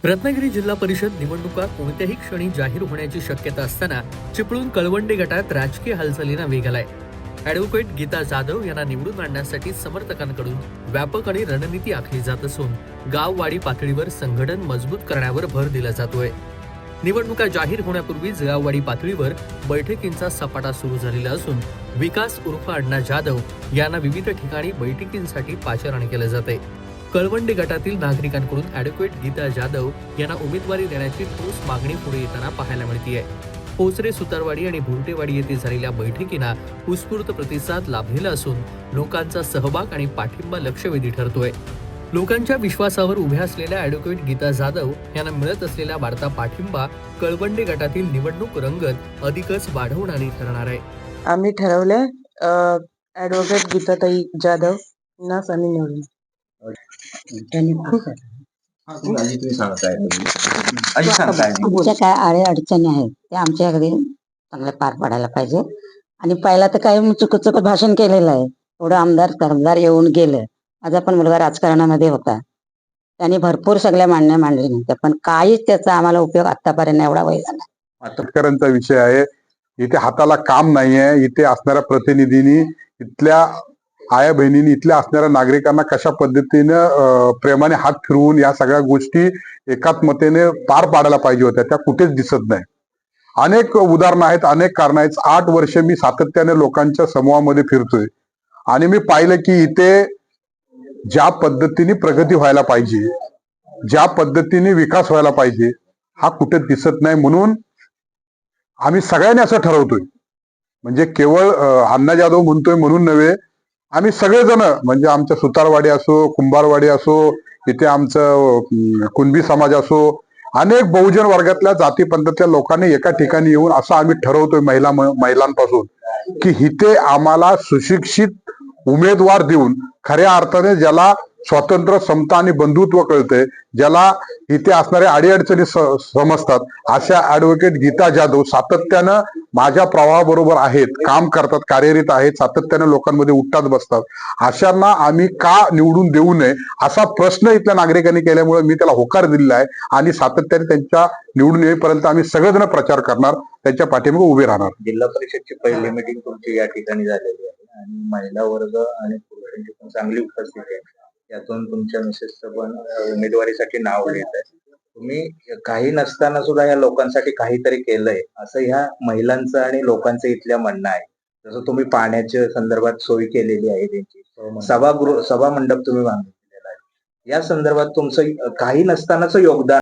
रत्नागिरी जिल्हा परिषद निवडणुका कोणत्याही क्षणी जाहीर होण्याची शक्यता असताना चिपळूण कळवंडे गटात राजकीय हालचालींना वेग आलाय. ॲडव्होकेट गीता जाधव यांना निवडून आणण्यासाठी समर्थकांकडून व्यापक आणि रणनीती आखली जात असून गाववाडी पातळीवर संघटन मजबूत करण्यावर भर दिला जातोय. निवडणुका जाहीर होण्यापूर्वीच गाववाडी पातळीवर बैठकींचा सपाटा सुरू झालेला असून विकास उर्फ अण्णा जाधव यांना विविध ठिकाणी बैठकींसाठी पाचारण केलं जाते. कळवंडे गटातील नागरिकांकडून ॲडव्होकेट गीता जाधव यांना उमेदवारी देण्याची ठोस मागणी पुढे येताना पाहायला मिळतेय. पोचरे, सुतारवाडी आणि भुरटेवाडी येथे झालेल्या बैठकींना उत्स्फूर्त प्रतिसाद लाभलेला असून लोकांचा सहभाग आणि पाठिंबा लक्षवेधी ठरतोय. लोकांच्या विश्वासावर उभ्या असलेल्या ॲडव्होकेट गीता जाधव यांना मिळत असलेला वाढता पाठिंबा कळवंडे गटातील निवडणूक रंगत अधिकच वाढवणारी ठरणार आहे. आम्ही ठरवले ॲडव्होकेट गीताताई जाधव यांनाच आम्ही निवडून. आमच्या काय आडे अडचणी आहेत त्या आमच्याकडे चांगल्या पार पाडायला पाहिजे. आणि पहिला तर काही चुकीचं भाषण केलेलं आहे. थोडं आमदार येऊन गेलं. माझा पण मुलगा राजकारणामध्ये होता, त्यांनी भरपूर सगळ्या मांडण्या मांडल्या नव्हत्या, पण काहीच त्याचा आम्हाला उपयोग आतापर्यंत एवढा वय झाला. शेतकऱ्यांचा विषय आहे. इथे हाताला काम नाहीये. इथे असणाऱ्या प्रतिनिधींनी, इथल्या आया बहिणींनी, इथल्या असणाऱ्या नागरिकांना कशा पद्धतीनं प्रेमाने हात फिरवून या सगळ्या गोष्टी एकात्मतेने पार पाडायला पाहिजे होत्या, त्या कुठेच दिसत नाही. अनेक उदाहरणं आहेत, अनेक कारण आहेत. 8 वर्ष मी सातत्याने लोकांच्या समूहामध्ये फिरतोय आणि मी पाहिलं की इथे ज्या पद्धतीने प्रगती व्हायला पाहिजे, ज्या पद्धतीने विकास व्हायला पाहिजे, हा कुठे दिसत नाही. म्हणून आम्ही सगळ्यांनी असं ठरवतोय, म्हणजे केवळ अण्णा जाधव म्हणतोय म्हणून नव्हे, आम्ही सगळेजण, म्हणजे आमच्या सुतारवाडी असो, कुंभारवाडी असो, इथे आमचं कुणबी समाज असो, अनेक बहुजन वर्गातल्या जाती पंथातल्या लोकांनी एका ठिकाणी येऊन असं आम्ही ठरवतोय महिलांपासून की इथे आम्हाला सुशिक्षित उमेदवार देऊन, खऱ्या अर्थाने ज्याला स्वातंत्र्य, समता आणि बंधुत्व कळतंय, ज्याला इथे असणाऱ्या अडीअडचणी समजतात, अशा ॲडव्होकेट गीता जाधव सातत्यानं माझ्या प्रवाहाबरोबर आहेत, काम करतात, कार्यरत आहेत, सातत्यानं लोकांमध्ये उठतात बसतात. अशांना आम्ही का निवडून देऊ नये असा प्रश्न इथल्या नागरिकांनी केल्यामुळे मी त्याला होकार दिलेला आहे. आणि सातत्याने त्यांच्या निवडून येईपर्यंत आम्ही सगळेजण प्रचार करणार, त्यांच्या पाठीमागे उभे राहणार. जिल्हा परिषदची पहिली मीटिंग तुमची या ठिकाणी झालेली आहे आणि महिला वर्ग आणि पुरुषांची पण चांगली उपस्थिती आहे. त्यातून तुमच्या मिसेसचं पण उमेदवारीसाठी नाव लिहित आहे. तुम्ही काही नसताना सुद्धा या लोकांसाठी काहीतरी केलंय असं ह्या महिलांचं आणि लोकांचं इथल्या म्हणणं आहे. जसं तुम्ही पाण्याच्या संदर्भात सोय केलेली आहे, त्यांची सभा मंडप तुम्ही बांधलेला आहे, या संदर्भात तुमचं काही नसतानाच योगदान